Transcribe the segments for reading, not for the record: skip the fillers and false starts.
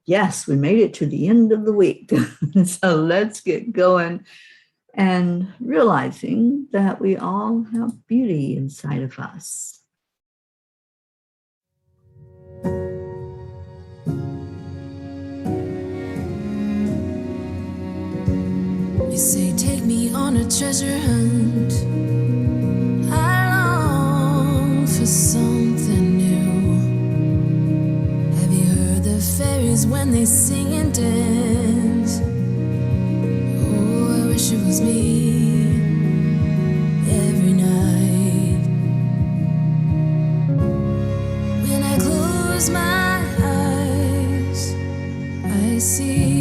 Yes, we made it to the end of the week. So let's get going and realizing that we all have beauty inside of us. You say, take me on a treasure hunt. I long for something new. Have you heard the fairies when they sing and dance? Oh, I wish it was me every night. When I close my eyes, I see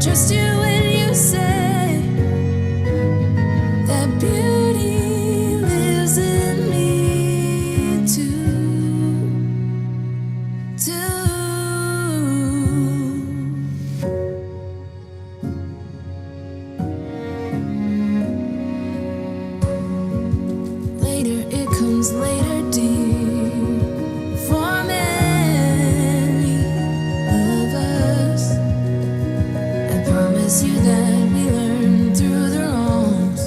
trust you when you say that beauty lives in me too. Later it comes later, dear, for many of us. Promise you that we learn through the wrongs,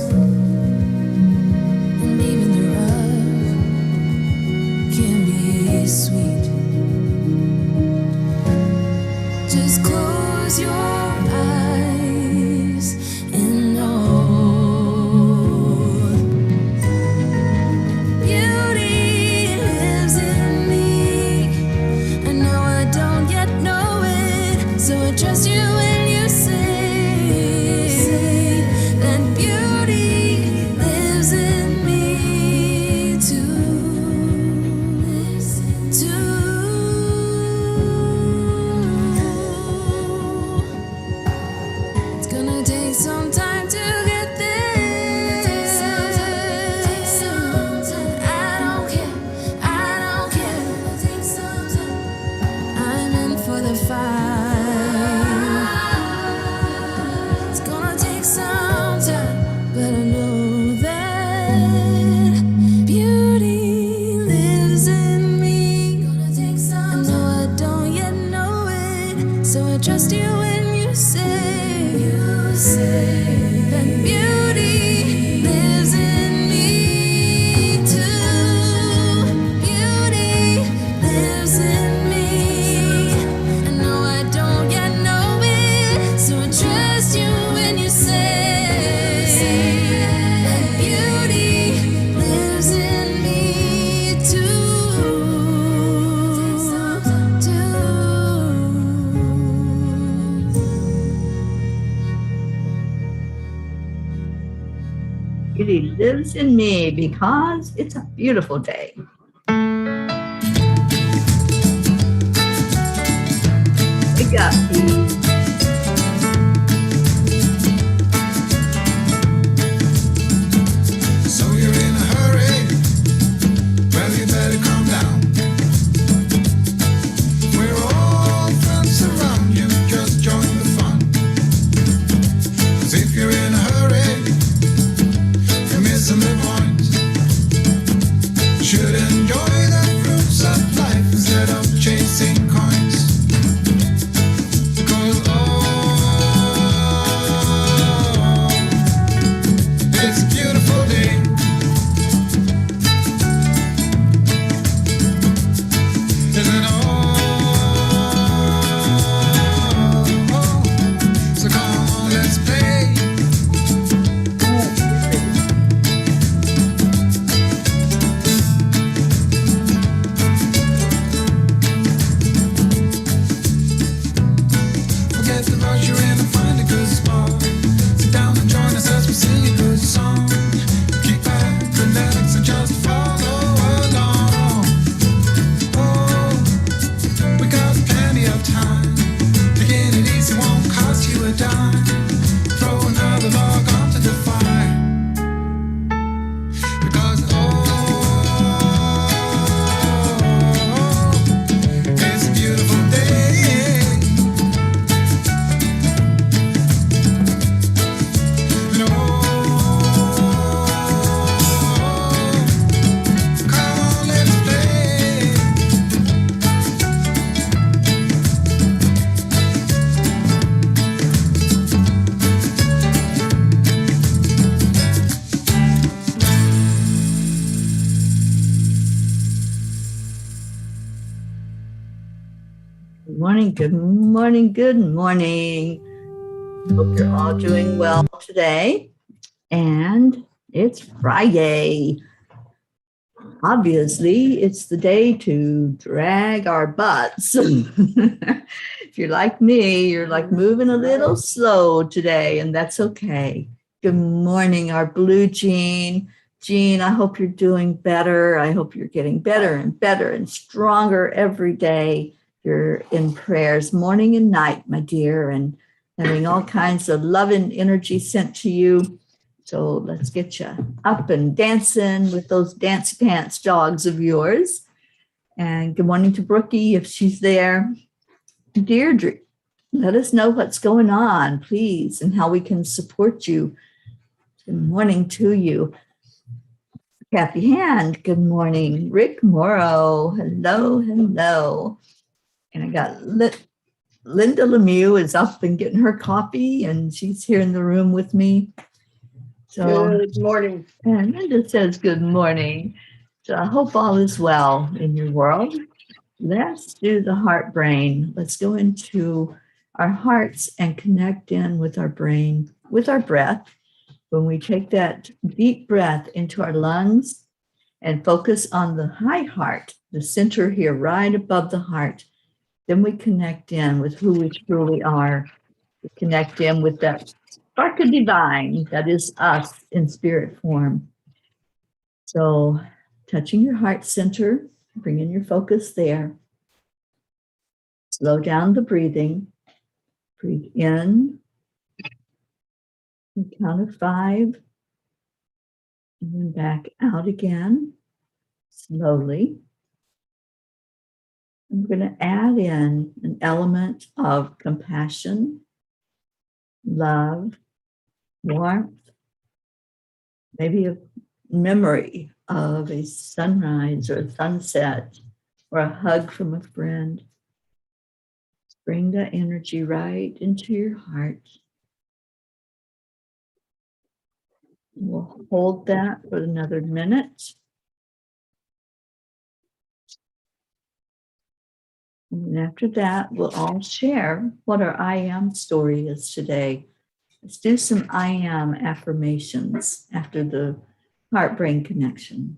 and even the rough can be sweet. Just close your eyes and know beauty lives in me. I know I don't yet know it, so I trust you when you say that beauty lives in me too. It's gonna take some time to get there. I don't care. I'm in for the fight. But I know that beauty lives in me. I know I don't yet know it, so I trust you when you say that beauty lives in me too. Beauty lives in me. I know I don't yet know it, so I trust you when you say Beauty lives in me because it's a beautiful day. Wake up, please. So you're in a hurry? Well, you better calm down. We're all friends around you, just join the fun. 'Cause if you're in a hurry, you're missing the point. Should enjoy the fruits of life instead of chasing coins. 'Cause morning, good morning, good morning. Hope you're all doing well today. And it's Friday. Obviously, it's the day to drag our butts. If you're like me, you're like moving a little slow today, and that's okay. Good morning, our blue Jean. Jean, I hope you're doing better. I hope you're getting better and better and stronger every day. You're in prayers morning and night, my dear, and having all kinds of loving energy sent to you. So let's get you up and dancing with those dance pants dogs of yours. And good morning to Brookie, if she's there. Deirdre, let us know what's going on, please, and how we can support you. Good morning to you. Kathy Hand, good morning. Rick Morrow, hello, hello. And I got Linda Lemieux is up and getting her coffee, and she's here in the room with me. So, good morning. And Linda says good morning. So I hope all is well in your world. Let's do the heart brain. Let's go into our hearts and connect in with our brain, with our breath. When we take that deep breath into our lungs and focus on the high heart, the center here, right above the heart, then we connect in with who we truly are. We connect in with that spark of divine that is us in spirit form. So touching your heart center, bringing your focus there. Slow down the breathing. Breathe in, count of 5, and then back out again, slowly. I'm going to add in an element of compassion, love, warmth, maybe a memory of a sunrise or a sunset or a hug from a friend. Bring that energy right into your heart. We'll hold that for another minute. And after that, we'll all share what our I am story is today. Let's do some I am affirmations after the heart-brain connection.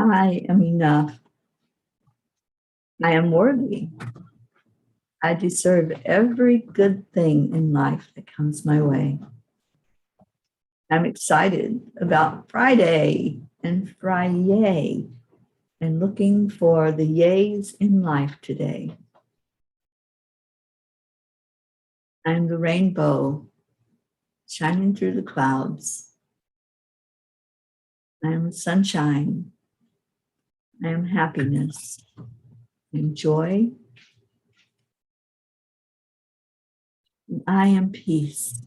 I am enough. I am worthy. I deserve every good thing in life that comes my way. I'm excited about Friday and Friday and looking for the yays in life today. I'm the rainbow shining through the clouds. I am sunshine. I am happiness. I am joy. And I am peace.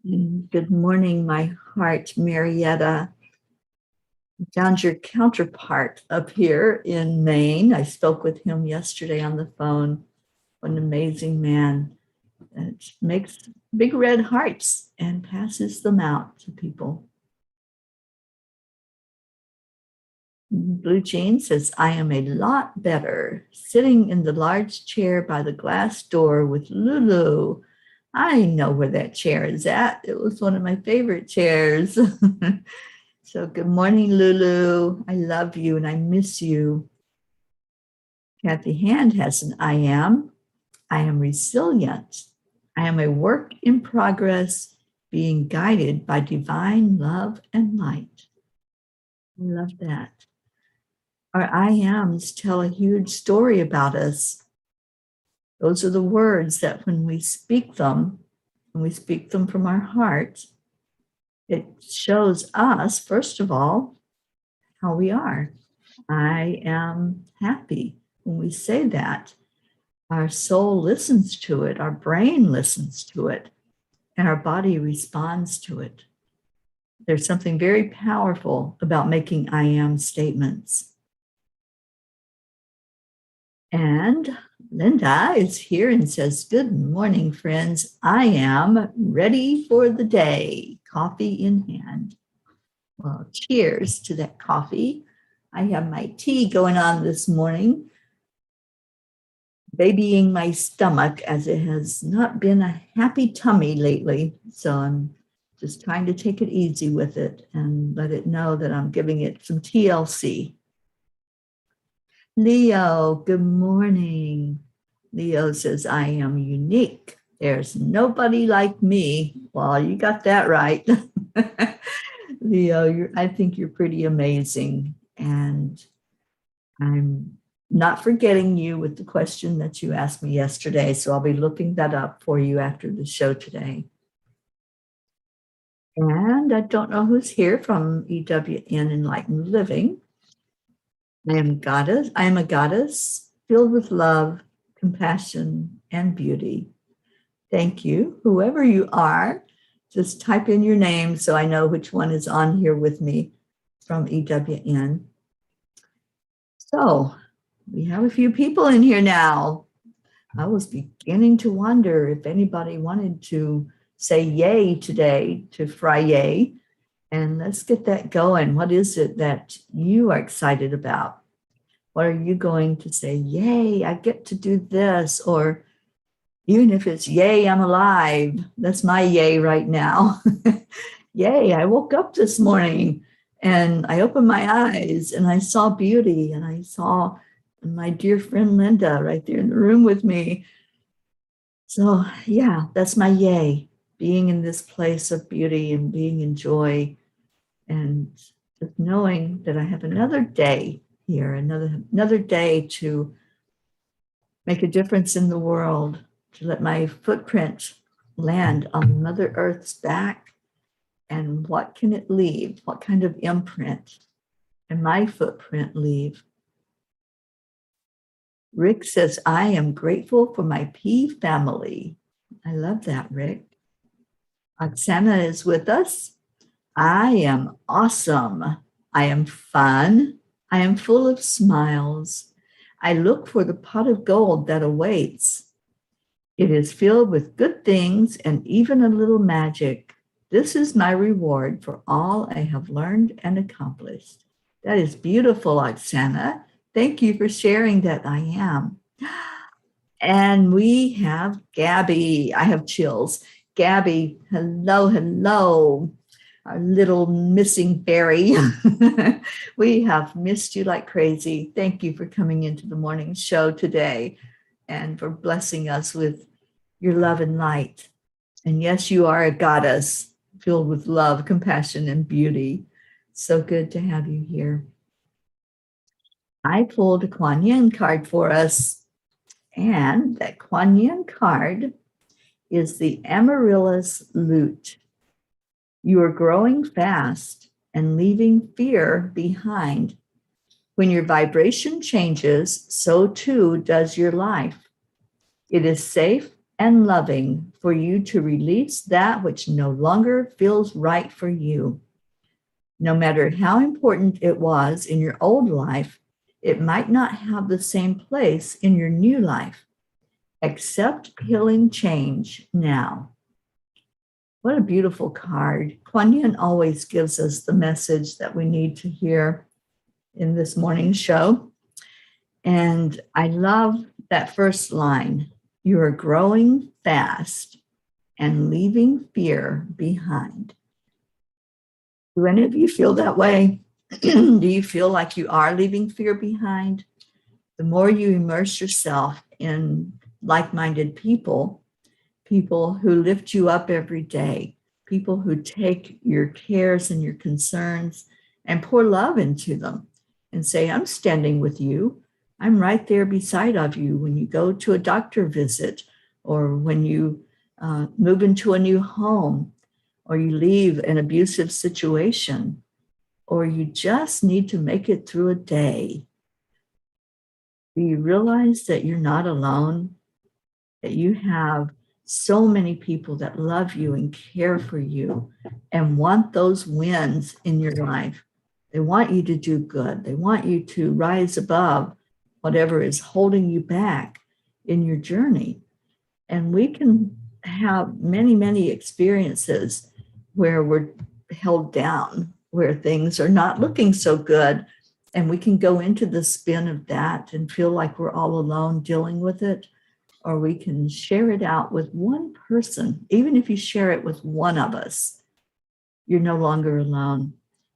And good morning, my heart, Marietta. I found your counterpart up here in Maine. I spoke with him yesterday on the phone. What an amazing man that makes big red hearts and passes them out to people. Blue Jean says, I am a lot better sitting in the large chair by the glass door with Lulu. I know where that chair is at. It was one of my favorite chairs. So good morning, Lulu. I love you and I miss you. Kathy Hand has an I am. I am resilient. I am a work in progress, being guided by divine love and light. I love that. Our I ams tell a huge story about us. Those are the words that when we speak them from our heart, it shows us, first of all, how we are. I am happy. When we say that, our soul listens to it, our brain listens to it, and our body responds to it. There's something very powerful about making I am statements. And Linda is here and says, good morning, friends. I am ready for the day, coffee in hand. Well, cheers to that coffee. I have my tea going on this morning, babying my stomach as it has not been a happy tummy lately. So I'm just trying to take it easy with it and let it know that I'm giving it some TLC. Leo, good morning. Leo says, I am unique. There's nobody like me. Well, you got that right. Leo, I think you're pretty amazing. And I'm not forgetting you with the question that you asked me yesterday. So I'll be looking that up for you after the show today. And I don't know who's here from EWN Enlightened Living. I am a goddess filled with love, compassion, and beauty. Thank you. Whoever you are, just type in your name so I know which one is on here with me from EWN. So we have a few people in here now. I was beginning to wonder if anybody wanted to say yay today to Friday. And let's get that going. What is it that you are excited about? What are you going to say? Yay, I get to do this. Or even if it's yay, I'm alive. That's my yay right now. Yay, I woke up this morning and I opened my eyes and I saw beauty and I saw my dear friend Linda right there in the room with me. So yeah, that's my yay, being in this place of beauty and being in joy and just knowing that I have another day here, another day to make a difference in the world, to let my footprint land on Mother Earth's back. And what can it leave? What kind of imprint can my footprint leave? Rick says, I am grateful for my P family. I love that, Rick. Oksana is with us. I am awesome. I am fun. I am full of smiles. I look for the pot of gold that awaits. It is filled with good things and even a little magic. This is my reward for all I have learned and accomplished. That is beautiful, Oksana. Thank you for sharing that. I am. And we have Gabby. I have chills. Gabby, hello. Our little missing fairy. We have missed you like crazy. Thank you for coming into the morning show today and for blessing us with your love and light. And yes, you are a goddess filled with love, compassion, and beauty. So good to have you here. I pulled a Kuan Yin card for us, and that Kuan Yin card is the Amaryllis Lute. You are growing fast and leaving fear behind. When your vibration changes, so too does your life. It is safe and loving for you to release that which no longer feels right for you. No matter how important it was in your old life, it might not have the same place in your new life. Accept healing change now. What a beautiful card. Kuan Yin always gives us the message that we need to hear in this morning show. And I love that first line. You are growing fast and leaving fear behind. Do any of you feel that way? Do you feel like you are leaving fear behind? The more you immerse yourself in like-minded people, people who lift you up every day, people who take your cares and your concerns and pour love into them and say, I'm standing with you. I'm right there beside of you when you go to a doctor visit, or when you move into a new home, or you leave an abusive situation, or you just need to make it through a day. Do you realize that you're not alone? That you have so many people that love you and care for you and want those wins in your life. They want you to do good. They want you to rise above whatever is holding you back in your journey. And we can have many, many experiences where we're held down, where things are not looking so good. And we can go into the spin of that and feel like we're all alone dealing with it. Or we can share it out with one person. Even if you share it with one of us, you're no longer alone,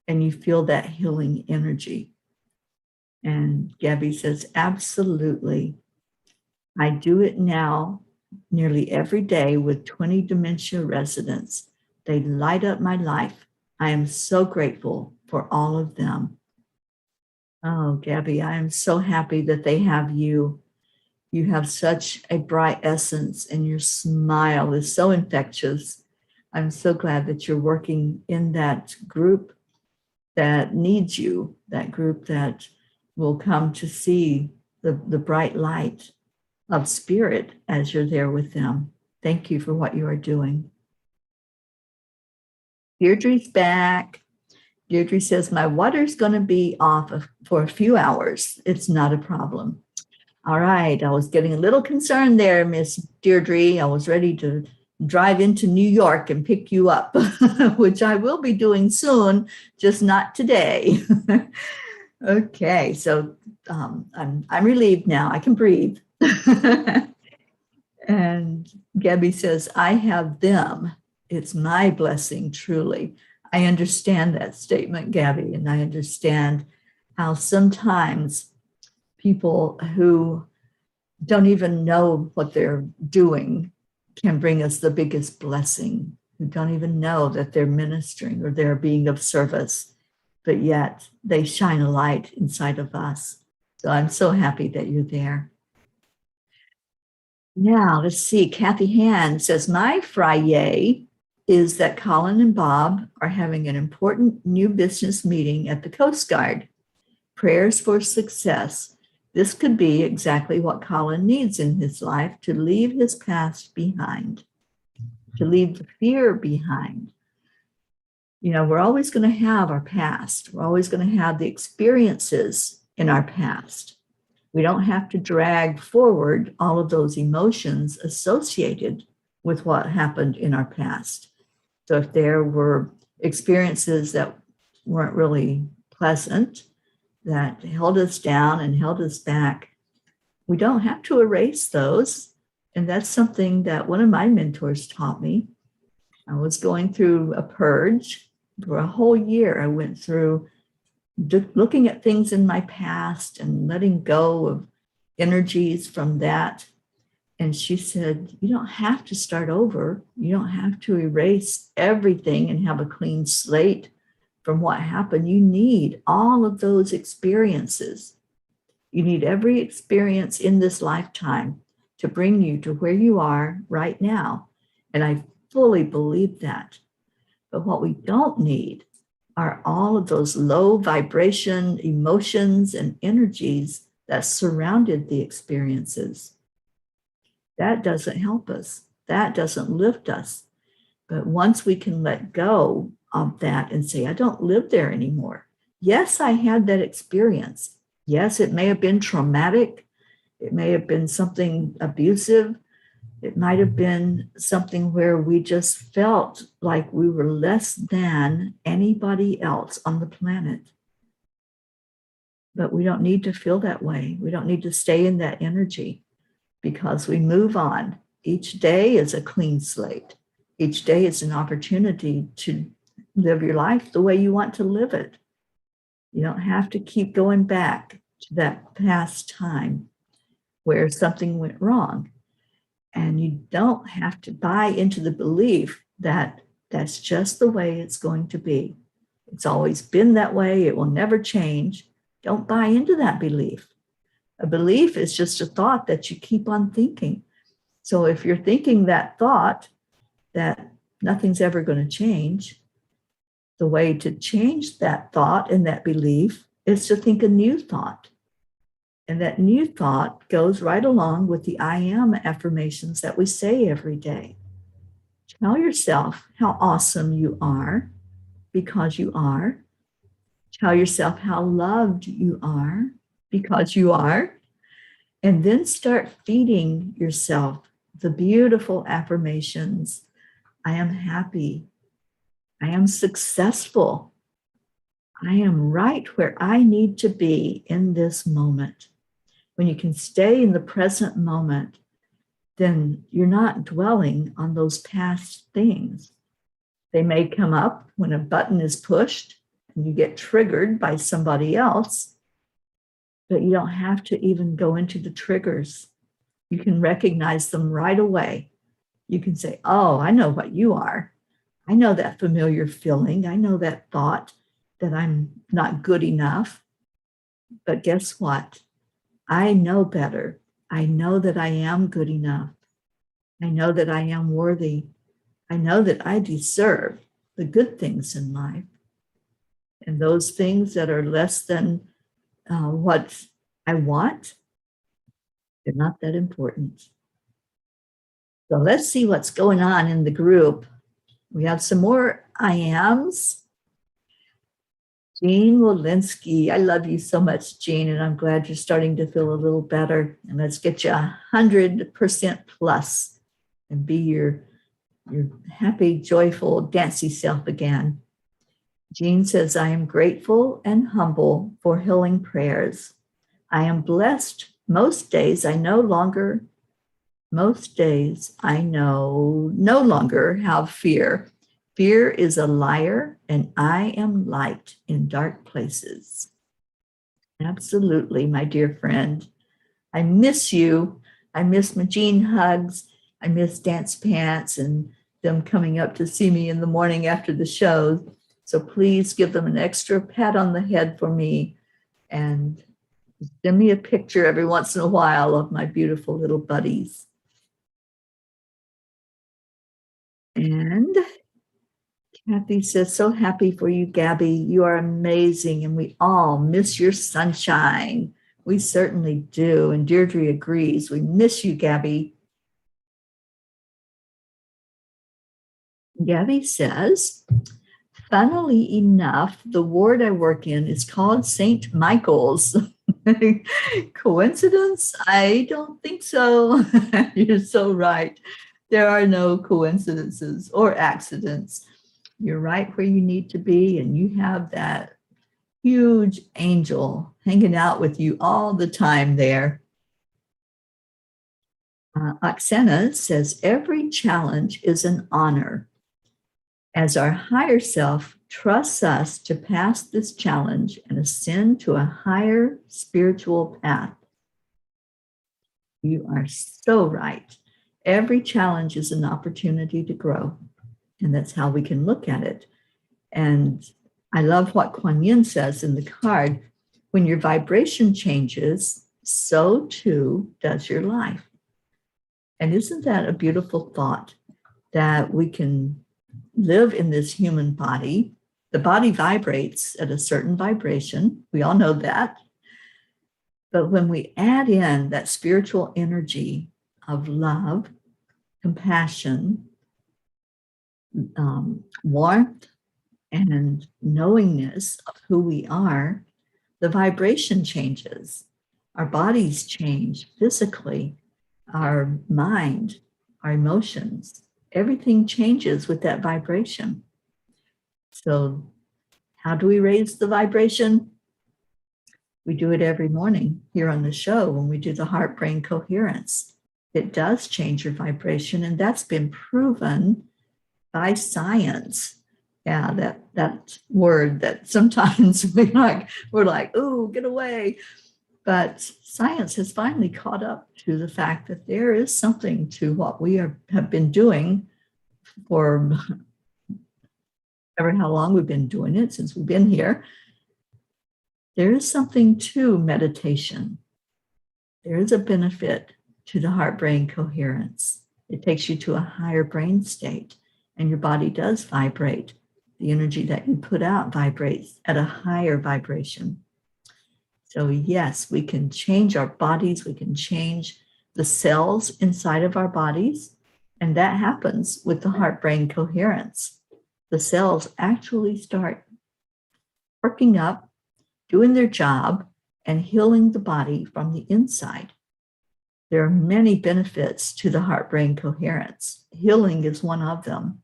and you feel that healing energy. And Gabby says, absolutely. I do it now nearly every day with 20 dementia residents. They light up my life. I am so grateful for all of them. Oh, Gabby, I am so happy that they have you. You have such a bright essence, and your smile is so infectious. I'm so glad that you're working in that group that needs you, that group that will come to see the bright light of spirit as you're there with them. Thank you for what you are doing. Deirdre's back. Deirdre says, my water's going to be off for a few hours. It's not a problem. All right, I was getting a little concerned there, Miss Deirdre. I was ready to drive into New York and pick you up, which I will be doing soon, just not today. Okay, so I'm relieved now. I can breathe. And Gabby says, I have them. It's my blessing, truly. I understand that statement, Gabby, and I understand how sometimes people who don't even know what they're doing can bring us the biggest blessing, who don't even know that they're ministering or they're being of service, but yet they shine a light inside of us. So I'm so happy that you're there. Now, let's see. Kathy Hand says, my Friday is that Colin and Bob are having an important new business meeting at the Coast Guard. Prayers for success. This could be exactly what Colin needs in his life, to leave his past behind, to leave the fear behind. You know, we're always going to have our past. We're always going to have the experiences in our past. We don't have to drag forward all of those emotions associated with what happened in our past. So if there were experiences that weren't really pleasant, that held us down and held us back, we don't have to erase those. And that's something that one of my mentors taught me. I was going through a purge for a whole year. I went through looking at things in my past and letting go of energies from that. And she said, you don't have to start over. You don't have to erase everything and have a clean slate from what happened. You need all of those experiences. You need every experience in this lifetime to bring you to where you are right now. And I fully believe that. But what we don't need are all of those low vibration emotions and energies that surrounded the experiences. That doesn't help us. That doesn't lift us. But once we can let go of that and say, I don't live there anymore. Yes, I had that experience. Yes, it may have been traumatic. It may have been something abusive. It might have been something where we just felt like we were less than anybody else on the planet. But we don't need to feel that way. We don't need to stay in that energy, because we move on. Each day is a clean slate. Each day is an opportunity to live your life the way you want to live it. You don't have to keep going back to that past time where something went wrong. And you don't have to buy into the belief that that's just the way it's going to be. It's always been that way. It will never change. Don't buy into that belief. A belief is just a thought that you keep on thinking. So if you're thinking that thought that nothing's ever going to change, the way to change that thought and that belief is to think a new thought. And that new thought goes right along with the I am affirmations that we say every day. Tell yourself how awesome you are because you are. Tell yourself how loved you are because you are. And then start feeding yourself the beautiful affirmations. I am happy. I am successful. I am right where I need to be in this moment. When you can stay in the present moment, then you're not dwelling on those past things. They may come up when a button is pushed and you get triggered by somebody else, but you don't have to even go into the triggers. You can recognize them right away. You can say, oh, I know what you are. I know that familiar feeling. I know that thought that I'm not good enough. But guess what? I know better. I know that I am good enough. I know that I am worthy. I know that I deserve the good things in life. And those things that are less than what I want, they're not that important. So let's see what's going on in the group. We have some more I ams. Jean Walensky, I love you so much, Jean, and I'm glad you're starting to feel a little better. And let's get you 100% plus and be your happy, joyful, dancy self again. Jean says, I am grateful and humble for healing prayers. I am blessed. Most days I no longer have fear. Fear is a liar, and I am light in dark places. Absolutely, my dear friend. I miss you. I miss my Jean hugs. I miss Dance Pants and them coming up to see me in the morning after the show. So please give them an extra pat on the head for me and send me a picture every once in a while of my beautiful little buddies. And Kathy says, so happy for you, Gabby. You are amazing, and we all miss your sunshine. We certainly do. And Deirdre agrees. We miss you, Gabby. Gabby says, funnily enough, the ward I work in is called St. Michael's. Coincidence? I don't think so. You're so right. There are no coincidences or accidents. You're right where you need to be, and you have that huge angel hanging out with you all the time there. Oksana says, every challenge is an honor. As our higher self trusts us to pass this challenge and ascend to a higher spiritual path. You are so right. Every challenge is an opportunity to grow. And that's how we can look at it. And I love what Kuan Yin says in the card. When your vibration changes, so too does your life. And isn't that a beautiful thought that we can live in this human body? The body vibrates at a certain vibration. We all know that. But when we add in that spiritual energy of love, compassion, warmth, and knowingness of who we are, the vibration changes. Our bodies change physically, our mind, our emotions, everything changes with that vibration. So how do we raise the vibration? We do it every morning here on the show when we do the heart-brain coherence. It does change your vibration, and that's been proven by science. Yeah, that word that sometimes we're like, ooh, get away. But science has finally caught up to the fact that there is something to what we have been doing for ever how long we've been doing it, since we've been here. There is something to meditation. There is a benefit to the heart-brain coherence. It takes you to a higher brain state, and your body does vibrate. The energy that you put out vibrates at a higher vibration. So yes, we can change our bodies. We can change the cells inside of our bodies. And that happens with the heart-brain coherence. The cells actually start working up, doing their job, and healing the body from the inside. There are many benefits to the heart-brain coherence. Healing is one of them.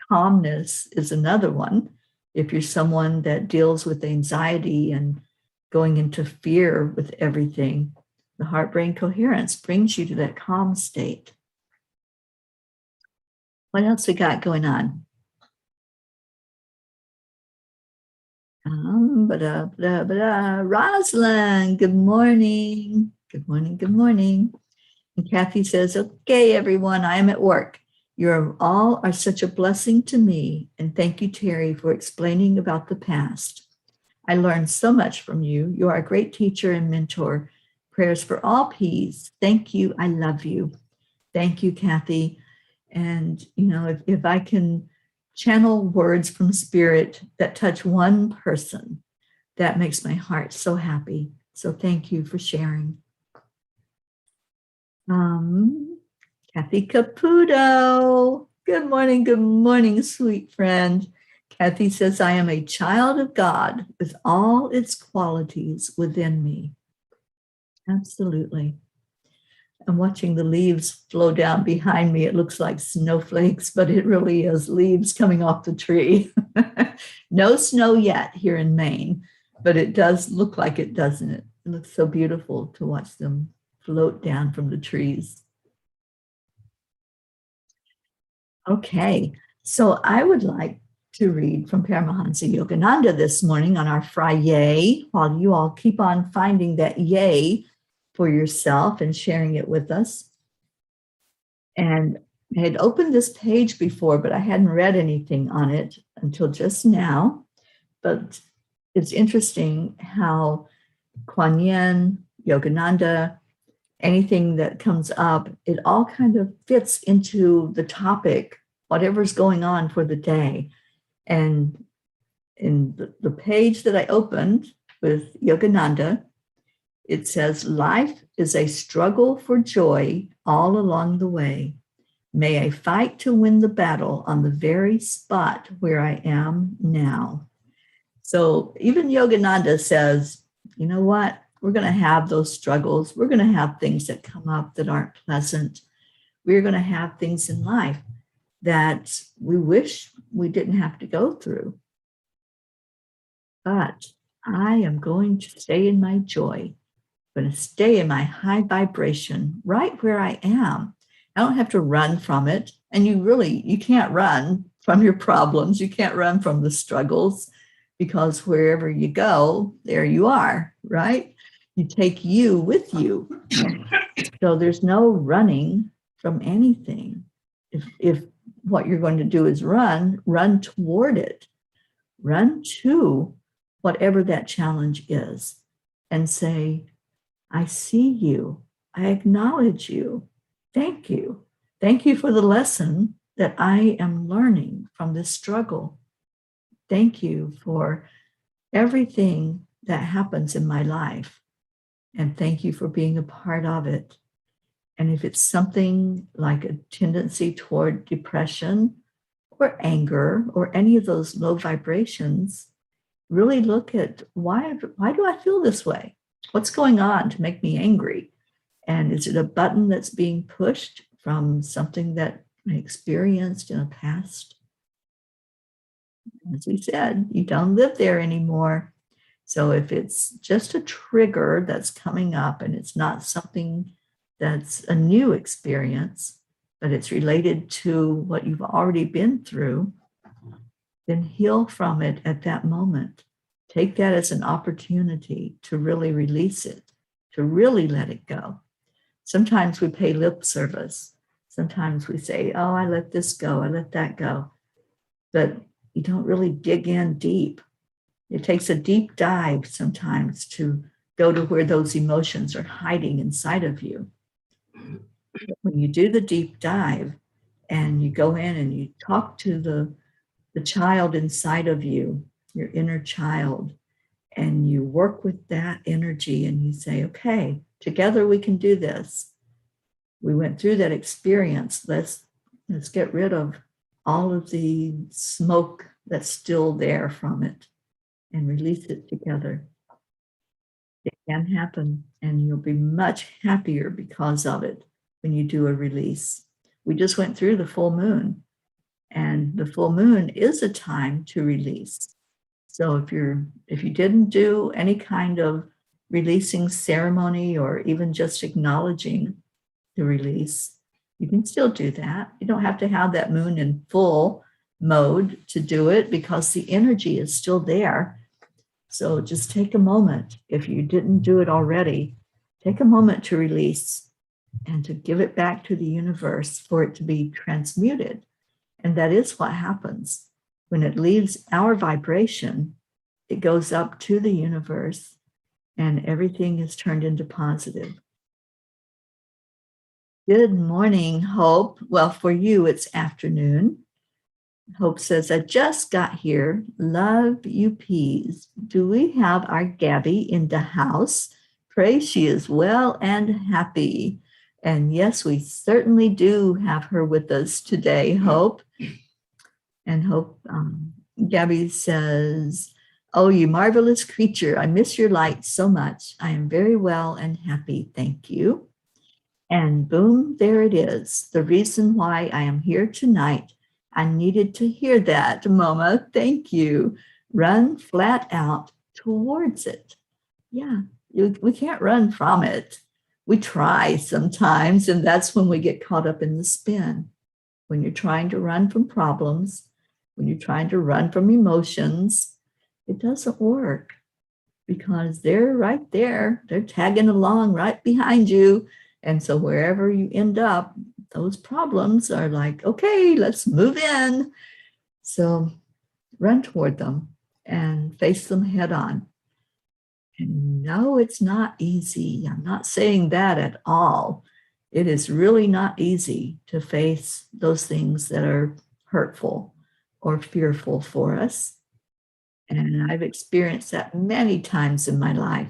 Calmness is another one. If you're someone that deals with anxiety and going into fear with everything, the heart-brain coherence brings you to that calm state. What else we got going on? Rosalind, good morning. Good morning, good morning. And Kathy says, okay, everyone, I am at work. You all are such a blessing to me. And thank you, Teri, for explaining about the past. I learned so much from you. You are a great teacher and mentor. Prayers for all peace. Thank you. I love you. Thank you, Kathy. And, you know, if I can channel words from spirit that touch one person, that makes my heart so happy. So thank you for sharing. Kathy Caputo. Good morning, sweet friend. Kathy says, I am a child of God with all its qualities within me. Absolutely. I'm watching the leaves flow down behind me. It looks like snowflakes, but it really is leaves coming off the tree. No snow yet here in Maine, but it does look like it, doesn't it? It looks so beautiful to watch them float down from the trees. Okay, so I would like to read from Paramahansa Yogananda this morning on our Friday, while you all keep on finding that yay for yourself and sharing it with us. And I had opened this page before, but I hadn't read anything on it until just now. But it's interesting how Kuan Yin, Yogananda, anything that comes up, it all kind of fits into the topic, whatever's going on for the day. And in the page that I opened with Yogananda, it says, life is a struggle for joy all along the way. May I fight to win the battle on the very spot where I am now. So even Yogananda says, you know what? We're going to have those struggles. We're going to have things that come up that aren't pleasant. We're going to have things in life that we wish we didn't have to go through. But I am going to stay in my joy. I'm going to stay in my high vibration right where I am. I don't have to run from it. And you can't run from your problems. You can't run from the struggles, because wherever you go, there you are, right? You take you with you. So there's no running from anything. If what you're going to do is run toward it. Run to whatever that challenge is and say, I see you. I acknowledge you. Thank you. Thank you for the lesson that I am learning from this struggle. Thank you for everything that happens in my life. And thank you for being a part of it. And if it's something like a tendency toward depression or anger or any of those low vibrations, really look at why do I feel this way? What's going on to make me angry? And is it a button that's being pushed from something that I experienced in a past? As we said, you don't live there anymore. So if it's just a trigger that's coming up and it's not something that's a new experience, but it's related to what you've already been through, then heal from it at that moment. Take that as an opportunity to really release it, to really let it go. Sometimes we pay lip service. Sometimes we say, oh, I let this go, I let that go. But you don't really dig in deep. It takes a deep dive sometimes to go to where those emotions are hiding inside of you. When you do the deep dive and you go in and you talk to the child inside of you, your inner child, and you work with that energy and you say, okay, together we can do this. We went through that experience. Let's get rid of all of the smoke that's still there from it and release it together. It can happen, and you'll be much happier because of it when you do a release. We just went through the full moon, and the full moon is a time to release. So if you didn't do any kind of releasing ceremony or even just acknowledging the release, you can still do that. You don't have to have that moon in full mode to do it because the energy is still there. So just take a moment. If you didn't do it already, take a moment to release and to give it back to the universe for it to be transmuted. And that is what happens. When it leaves our vibration, it goes up to the universe and everything is turned into positive. Good morning, Hope. Well, for you, it's afternoon. Hope says, I just got here. Love you, peas. Do we have our Gabby in the house? Pray she is well and happy. And yes, we certainly do have her with us today, Hope. And Hope, Gabby says, oh, you marvelous creature. I miss your light so much. I am very well and happy. Thank you. And boom, there it is. The reason why I am here tonight. I needed to hear that, Mama. Thank you. Run flat out towards it. Yeah, we can't run from it. We try sometimes, and that's when we get caught up in the spin. When you're trying to run from problems, when you're trying to run from emotions, it doesn't work because they're right there. They're tagging along right behind you. And so wherever you end up, those problems are like, okay, let's move in. So run toward them and face them head on. And no, it's not easy. I'm not saying that at all. It is really not easy to face those things that are hurtful or fearful for us. And I've experienced that many times in my life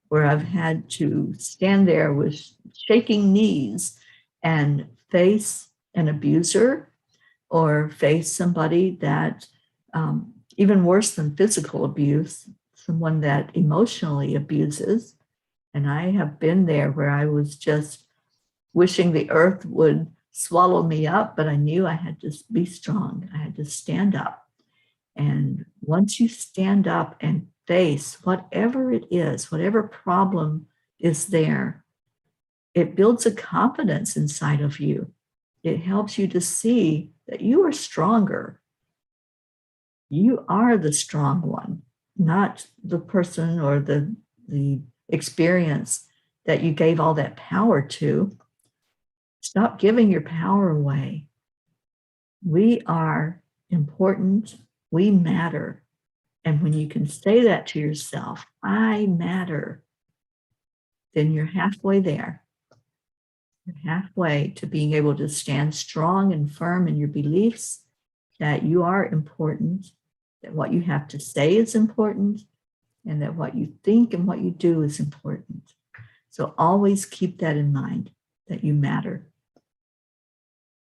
where I've had to stand there with shaking knees and face an abuser or face somebody that, even worse than physical abuse, someone that emotionally abuses. And I have been there where I was just wishing the earth would swallow me up, but I knew I had to be strong. I had to stand up. And once you stand up and face whatever it is, whatever problem is there, it builds a confidence inside of you. It helps you to see that you are stronger. You are the strong one, not the person or the experience that you gave all that power to. Stop giving your power away. We are important. We matter. And when you can say that to yourself, I matter, then you're halfway there. You're halfway to being able to stand strong and firm in your beliefs that you are important, that what you have to say is important, and that what you think and what you do is important. So always keep that in mind, that you matter.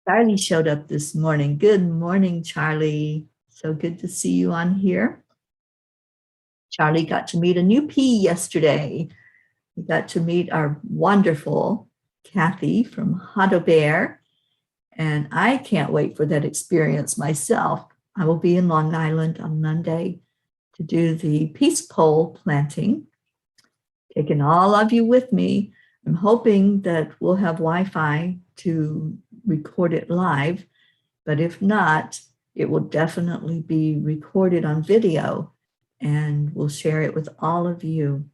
Charlie showed up this morning. Good morning, Charlie. So good to see you on here. Charlie got to meet a new pea yesterday. We got to meet our wonderful Kathy from Hado Bear. And I can't wait for that experience myself. I will be in Long Island on Monday to do the peace pole planting, taking all of you with me. I'm hoping that we'll have Wi-Fi to record it live, but if not, it will definitely be recorded on video and we'll share it with all of you.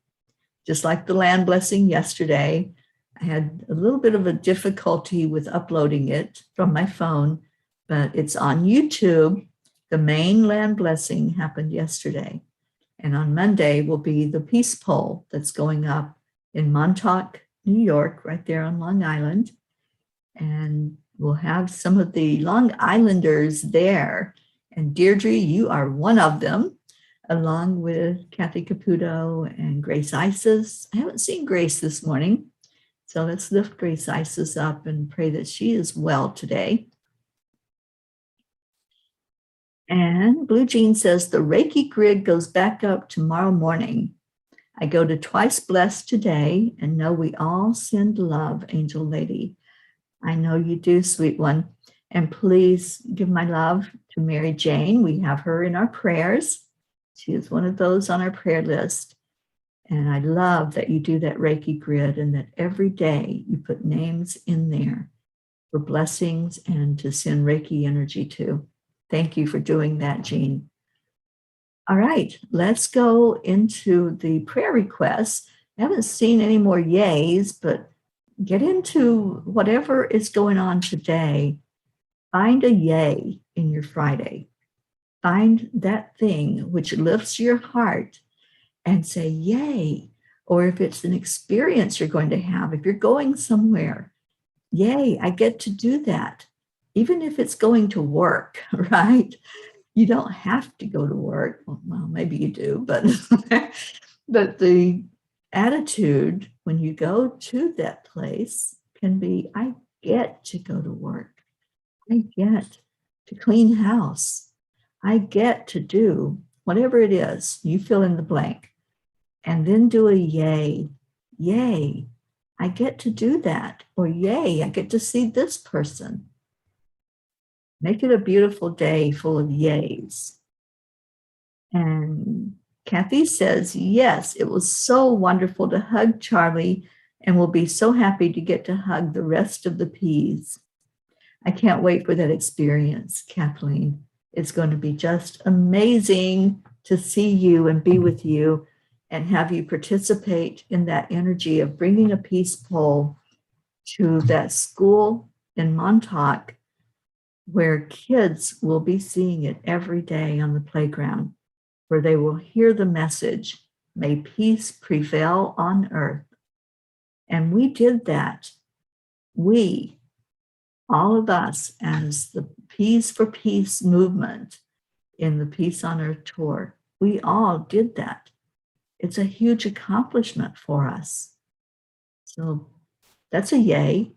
Just like the land blessing yesterday, I had a little bit of a difficulty with uploading it from my phone, but it's on YouTube. The main land blessing happened yesterday. And on Monday will be the peace poll that's going up in Montauk, New York, right there on Long Island. And we'll have some of the Long Islanders there. And Deirdre, you are one of them, along with Kathy Caputo and Grace Isis. I haven't seen Grace this morning, so let's lift Grace Isis up and pray that she is well today. And Blue Jean says, the Reiki grid goes back up tomorrow morning. I go to Twice Blessed today and know we all send love, Angel Lady. I know you do, sweet one. And please give my love to Mary Jane. We have her in our prayers. She is one of those on our prayer list. And I love that you do that Reiki grid and that every day you put names in there for blessings and to send Reiki energy to. Thank you for doing that, Jean. All right, let's go into the prayer requests. I haven't seen any more yays, but get into whatever is going on today. Find a yay in your Friday. Find that thing which lifts your heart and say, yay. Or if it's an experience you're going to have, if you're going somewhere, yay, I get to do that. Even if it's going to work, right? You don't have to go to work. Well, maybe you do, but but the attitude when you go to that place can be, I get to go to work. I get to clean house. I get to do whatever it is. You fill in the blank. And then do a yay. Yay, I get to do that. Or yay, I get to see this person. Make it a beautiful day full of yays. And Kathy says, yes, it was so wonderful to hug Charlie and we'll be so happy to get to hug the rest of the peas. I can't wait for that experience, Kathleen. It's going to be just amazing to see you and be with you and have you participate in that energy of bringing a peace pole to that school in Montauk where kids will be seeing it every day on the playground, where they will hear the message, may peace prevail on earth. And we did that. We, all of us, as the Peace for Peace movement in the Peace on Earth tour, we all did that. It's a huge accomplishment for us. So that's a yay.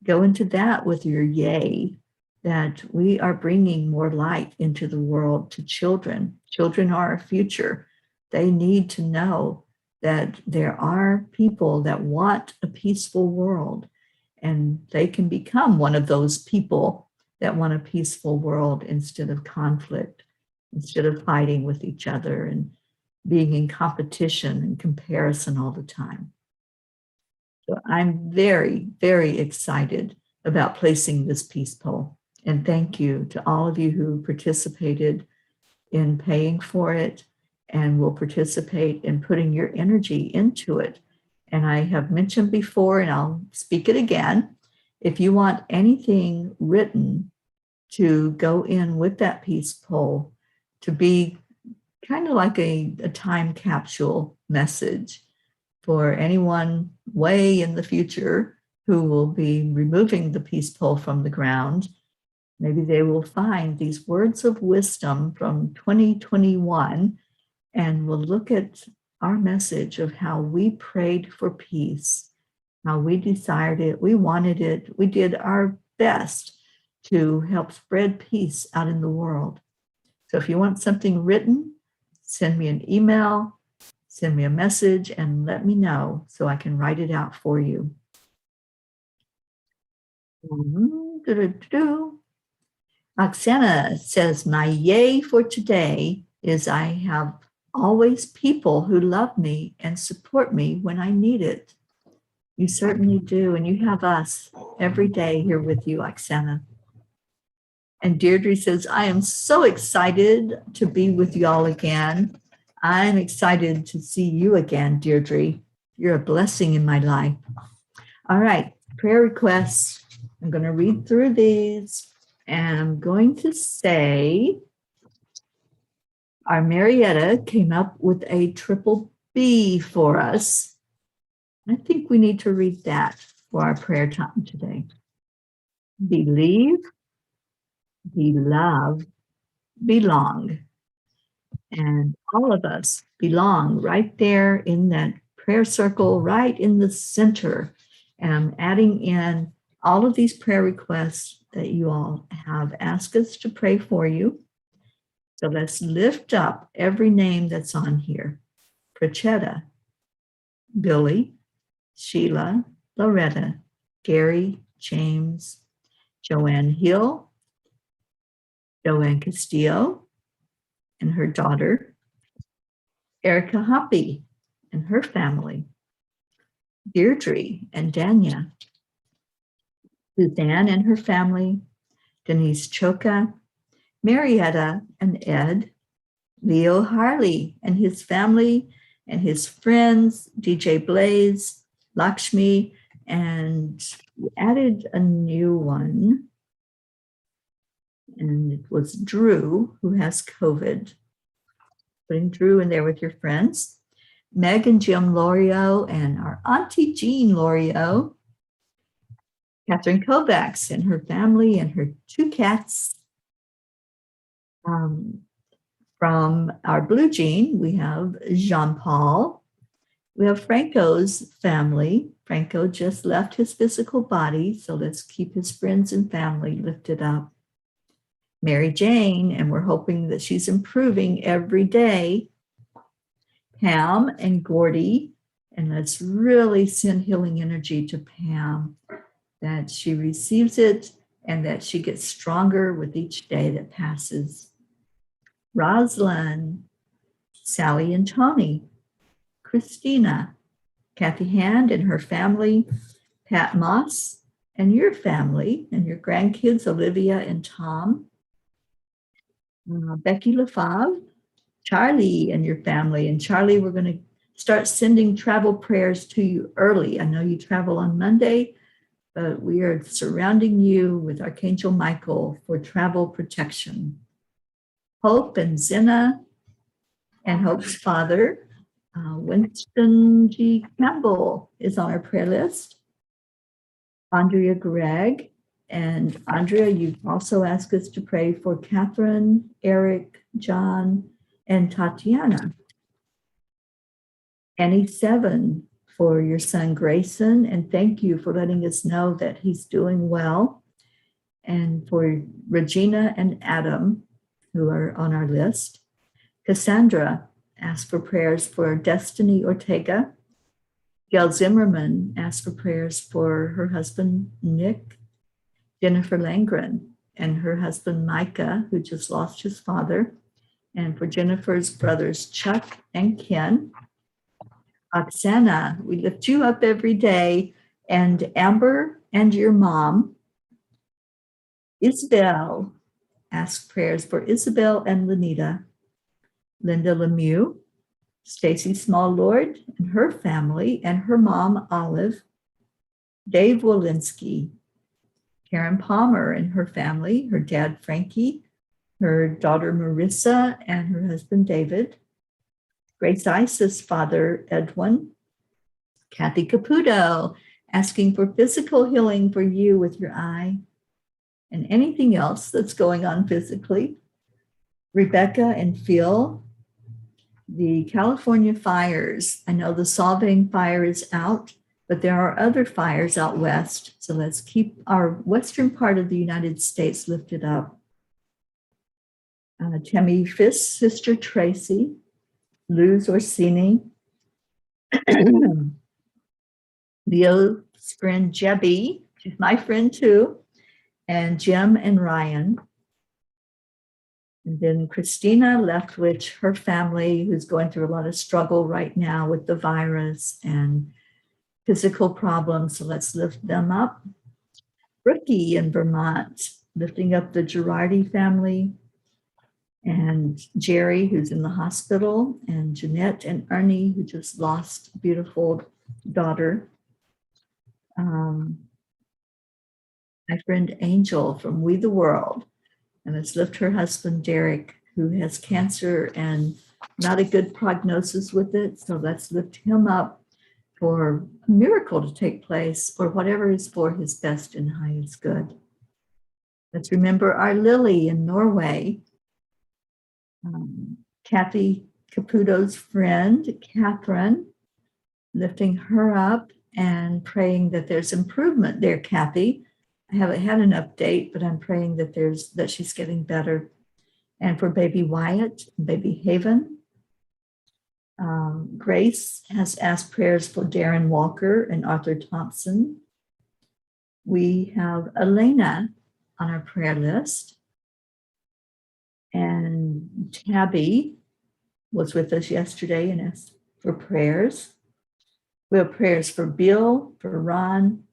Go into that with your yay, that we are bringing more light into the world to children. Children are our future. They need to know that there are people that want a peaceful world, and they can become one of those people that want a peaceful world instead of conflict, instead of fighting with each other and being in competition and comparison all the time. So I'm very, very excited about placing this peace pole. And thank you to all of you who participated in paying for it and will participate in putting your energy into it. And I have mentioned before, and I'll speak it again, if you want anything written to go in with that peace pole, to be kind of like a time capsule message for anyone way in the future who will be removing the peace pole from the ground. Maybe they will find these words of wisdom from 2021 and will look at our message of how we prayed for peace, how we desired it, we wanted it, we did our best to help spread peace out in the world. So if you want something written, send me an email, send me a message, and let me know so I can write it out for you. Oksana says, my yay for today is I have always people who love me and support me when I need it. You certainly do, and you have us every day here with you, Oksana. And Deirdre says, I am so excited to be with y'all again. I'm excited to see you again, Deirdre. You're a blessing in my life. All right, prayer requests. I'm going to read through these, and I'm going to say, our Marietta came up with a triple B for us. I think we need to read that for our prayer time today. Believe, beloved, belong. And all of us belong right there in that prayer circle, right in the center. And I'm adding in all of these prayer requests that you all have asked us to pray for you. So let's lift up every name that's on here. Prachetta, Billy, Sheila, Loretta, Gary, James, Joanne Hill, Joanne Castillo, and her daughter, Erica Hoppy and her family, Deirdre and Danya, Suzanne and her family, Denise Choka, Marietta and Ed, Leo Harley and his family and his friends, DJ Blaze, Lakshmi, and we added a new one, and it was Drew, who has COVID. Putting Drew in there with your friends. Meg and Jim Lorio and our Auntie Jean Lorio. Catherine Kovacs and her family and her 2 cats. From our Blue Jean, we have Jean-Paul. We have Franco's family. Franco just left his physical body, so let's keep his friends and family lifted up. Mary Jane, and we're hoping that she's improving every day. Pam and Gordy, and let's really send healing energy to Pam, that she receives it and that she gets stronger with each day that passes. Rosalind, Sally and Tony, Christina, Kathy Hand and her family, Pat Moss and your family and your grandkids, Olivia and Tom, Becky Lefave, Charlie and your family. And Charlie, we're going to start sending travel prayers to you early. I know you travel on Monday, but we are surrounding you with Archangel Michael for travel protection. Hope and Zena and Hope's father, Winston G. Campbell, is on our prayer list. Andrea Gregg. And Andrea, you've also asked us to pray for Catherine, Eric, John, and Tatiana. Annie 7 for your son Grayson, and thank you for letting us know that he's doing well. And for Regina and Adam, who are on our list. Cassandra asked for prayers for Destiny Ortega. Gail Zimmerman asked for prayers for her husband Nick. Jennifer Langren and her husband Micah, who just lost his father, and for Jennifer's brothers Chuck and Ken. Oksana, we lift you up every day, and Amber and your mom. Isabel, ask prayers for Isabel and Lenita. Linda Lemieux, Stacy Small-Lord and her family, and her mom Olive. Dave Walensky, Karen Palmer and her family, her dad Frankie, her daughter Marissa, and her husband David. Grace Isis' father Edwin. Kathy Caputo, asking for physical healing for you with your eye and anything else that's going on physically. Rebecca and Phil. The California fires, I know the Solvang fire is out, but there are other fires out west. So let's keep our western part of the United States lifted up. Tammy Fisk's sister Tracy, Luz Orsini, Leo's friend Jebby, she's my friend too, and Jim and Ryan. And then Christina Leftwich, her family, who's going through a lot of struggle right now with the virus and physical problems. So let's lift them up. Brookie in Vermont, lifting up the Girardi family, and Jerry, who's in the hospital, and Jeanette and Ernie, who just lost a beautiful daughter. My friend Angel from We the World, and let's lift her husband, Derek, who has cancer and not a good prognosis with it. So let's lift him up for a miracle to take place, or whatever is for his best and highest good. Let's remember our Lily in Norway, Kathy Caputo's friend, Catherine, lifting her up and praying that there's improvement there, Kathy. I haven't had an update, but I'm praying that she's getting better. And for baby Wyatt, baby Haven, Grace has asked prayers for Darren Walker and Arthur Thompson. We have Elena on our prayer list. And Tabby was with us yesterday and asked for prayers. We have prayers for Bill, for Ron,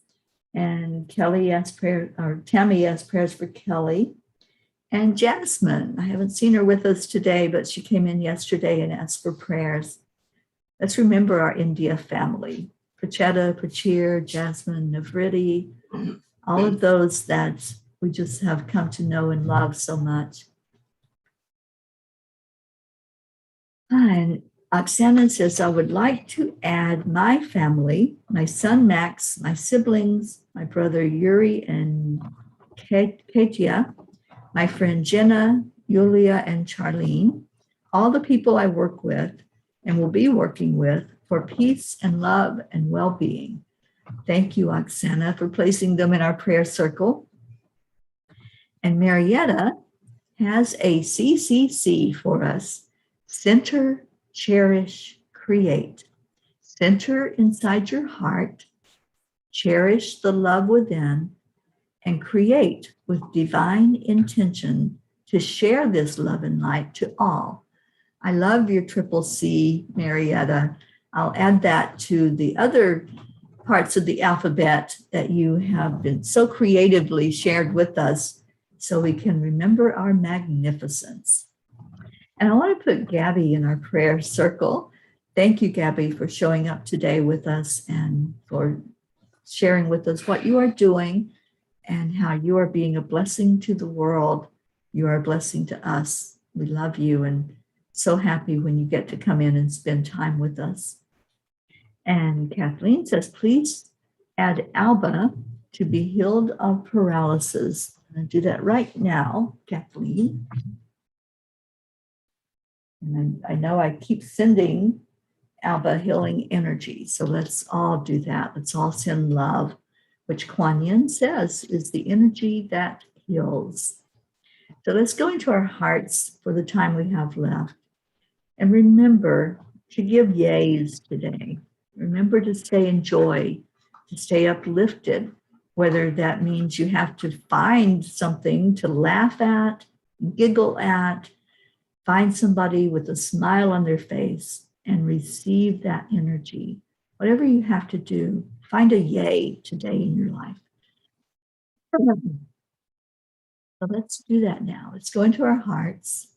and Tammy asked prayers for Kelly. And Jasmine, I haven't seen her with us today, but she came in yesterday and asked for prayers. Let's remember our India family, Prachetta, Prachir, Jasmine, Navriti, all of those that we just have come to know and love so much. And Oksana says, I would like to add my family, my son Max, my siblings, my brother Yuri and Katya, my friend Jenna, Yulia, and Charlene, all the people I work with and will be working with for peace and love and well-being. Thank you, Oksana, for placing them in our prayer circle. And Marietta has a CCC for us. Center, cherish, create. Center inside your heart, cherish the love within, and create with divine intention to share this love and light to all. I love your triple C, Marietta. I'll add that to the other parts of the alphabet that you have been so creatively shared with us so we can remember our magnificence. And I want to put Gabby in our prayer circle. Thank you, Gabby, for showing up today with us and for sharing with us what you are doing and how you are being a blessing to the world. You are a blessing to us. We love you and so happy when you get to come in and spend time with us. And Kathleen says, please add Alba to be healed of paralysis. I'm going to do that right now, Kathleen. And I know I keep sending Alba healing energy. So let's all do that. Let's all send love, which Kuan Yin says is the energy that heals. So let's go into our hearts for the time we have left. And remember to give yays today. Remember to stay in joy, to stay uplifted, whether that means you have to find something to laugh at, giggle at, find somebody with a smile on their face and receive that energy. Whatever you have to do, find a yay today in your life. So let's do that now. Let's go into our hearts.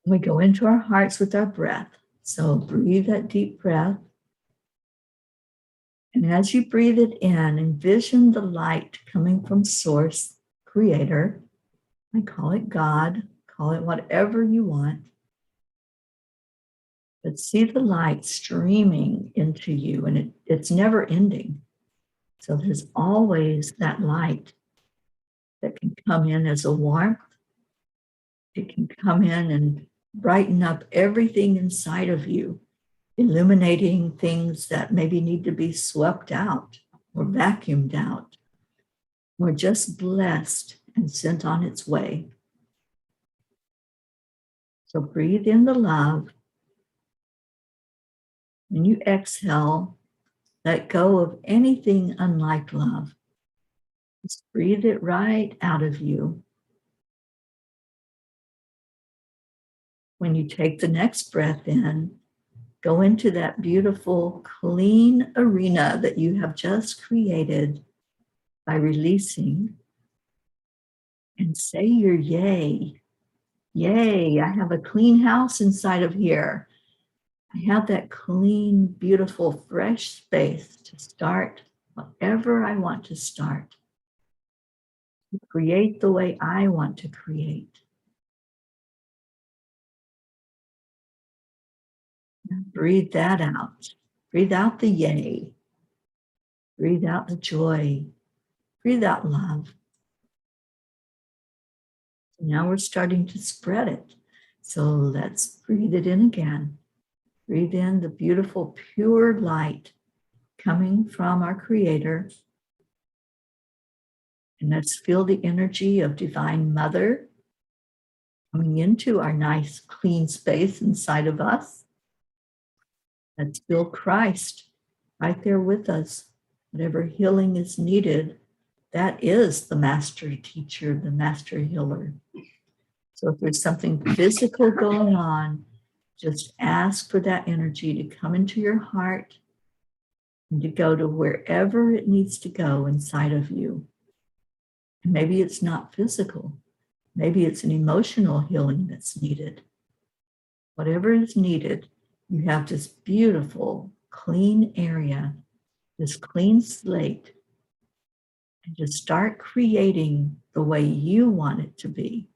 We go into our hearts with our breath. So breathe that deep breath. And as you breathe it in, envision the light coming from Source, Creator. I call it God, call it whatever you want. But see the light streaming into you, and it's never ending. So there's always that light that can come in as a warmth. It can come in and brighten up everything inside of you, illuminating things that maybe need to be swept out or vacuumed out or just blessed and sent on its way. So breathe in the love. When you exhale, let go of anything unlike love. Just breathe it right out of you. When you take the next breath in, Go into that beautiful, clean arena that you have just created by releasing and say your yay. Yay, I have a clean house inside of here. I have that clean, beautiful, fresh space to start whatever I want to start. To create the way I want to create. Breathe that out. Breathe out the yay. Breathe out the joy. Breathe out love. Now we're starting to spread it. So let's breathe it in again. Breathe in the beautiful, pure light coming from our Creator. And let's feel the energy of Divine Mother coming into our nice, clean space inside of us. Let's feel Christ right there with us. Whatever healing is needed, that is the master teacher, the master healer. So if there's something physical going on, just ask for that energy to come into your heart and to go to wherever it needs to go inside of you. And maybe it's not physical. Maybe it's an emotional healing that's needed. Whatever is needed, you have this beautiful, clean area, this clean slate, and just start creating the way you want it to be.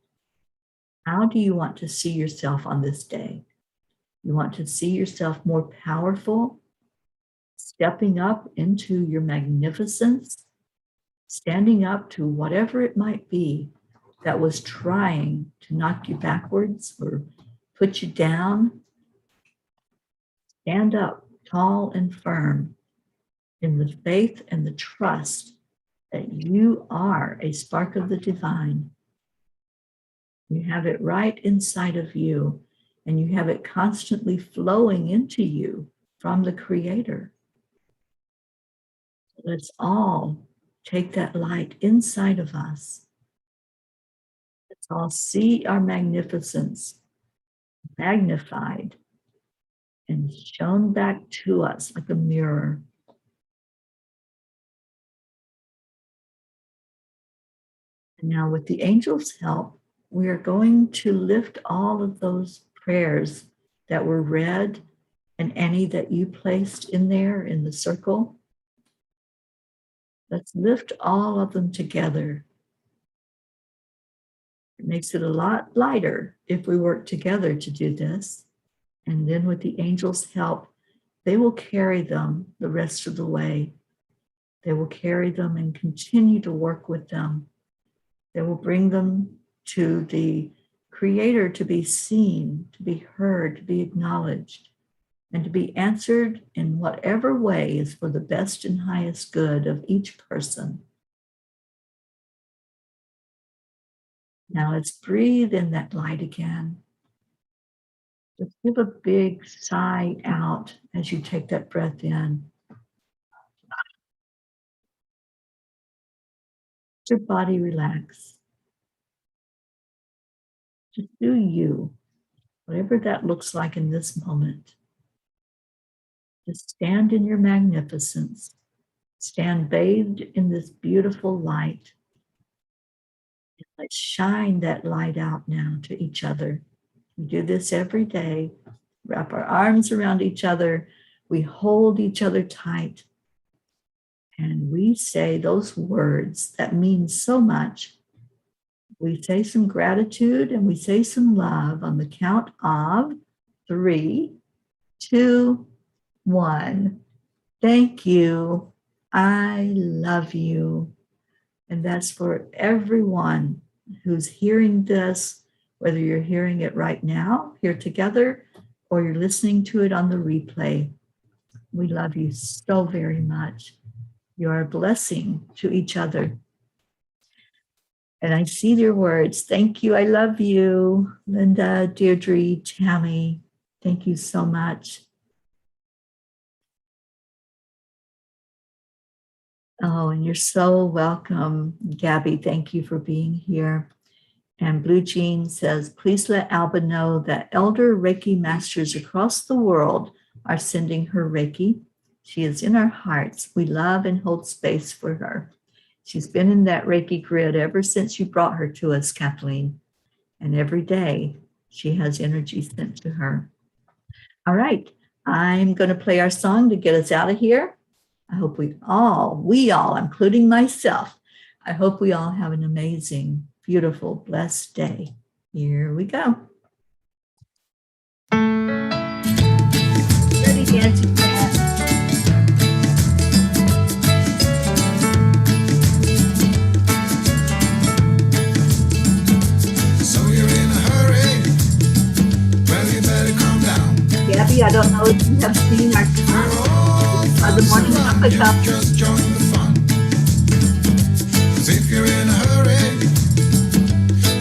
How do you want to see yourself on this day? You want to see yourself more powerful, stepping up into your magnificence, standing up to whatever it might be that was trying to knock you backwards or put you down. Stand up tall and firm in the faith and the trust that you are a spark of the divine. You have it right inside of you, and you have it constantly flowing into you from the Creator. Let's all take that light inside of us. Let's all see our magnificence magnified and shown back to us like a mirror. And now, with the angels' help, we are going to lift all of those prayers that were read and any that you placed in there in the circle. Let's lift all of them together. It makes it a lot lighter if we work together to do this. And then with the angels' help, they will carry them the rest of the way. They will carry them and continue to work with them. They will bring them to the Creator to be seen, to be heard, to be acknowledged, and to be answered in whatever way is for the best and highest good of each person. Now let's breathe in that light again. Just give a big sigh out as you take that breath in. Let your body relax. Just do you, whatever that looks like in this moment. Just stand in your magnificence. Stand bathed in this beautiful light. And let's shine that light out now to each other. We do this every day. Wrap our arms around each other. We hold each other tight. And we say those words that mean so much. We say some gratitude and we say some love on the count of 3, 2, 1. Thank you. I love you. And that's for everyone who's hearing this, whether you're hearing it right now, here together, or you're listening to it on the replay. We love you so very much. You're a blessing to each other. And I see your words. Thank you. I love you. Linda, Deirdre, Tammy, thank you so much. Oh, and you're so welcome. Gabby, thank you for being here. And Blue Jean says, please let Alba know that elder Reiki masters across the world are sending her Reiki. She is in our hearts. We love and hold space for her. She's been in that Reiki grid ever since you brought her to us, Kathleen. And every day she has energy sent to her. All right, I'm going to play our song to get us out of here. I hope we all, including myself, I hope we all have an amazing, beautiful, blessed day. Here we go. Ready, dancing cat? So you're in a hurry? Well, you better calm down. Gabby, I don't know if you have seen our the morning Cuppa JoY. Just join the fun. 'Cause if you're in a hurry,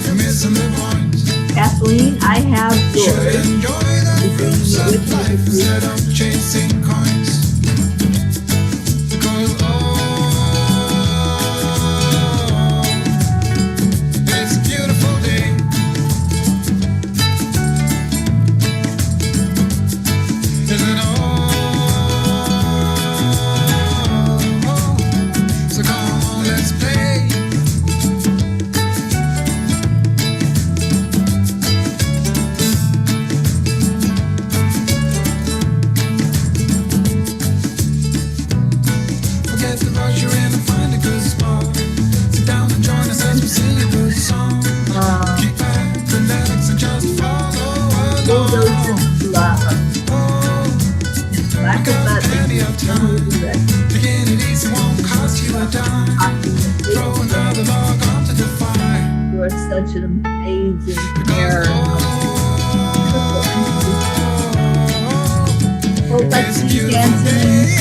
you're missing the point. Kathleen, I have Should yours. enjoy the fruits of life instead of chasing coins. Because it's a beautiful day. Isn't it all? So come on, let's play. Forget the rush, you're in and find a good spot. Sit down and join us as we sing a good song. Keep back, relax, and just follow along. Love. Oh, Lack of plenty of time. Taking it easy won't cost you a dime. Throw another log onto the fire. You are such an amazing pair. Oh, let's It's a see beautiful dancing. day.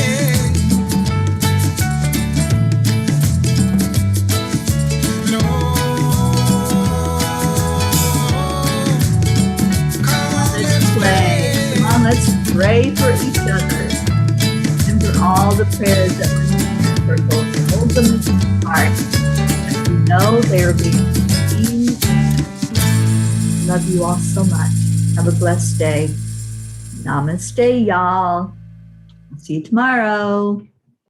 And come on, let's Play. Come on, let's pray for each other and for all the prayers that we're making for both. Hold them in our heart. And we know they are being seen. Love you all so much. Have a blessed day. Namaste, y'all. I'll see you tomorrow.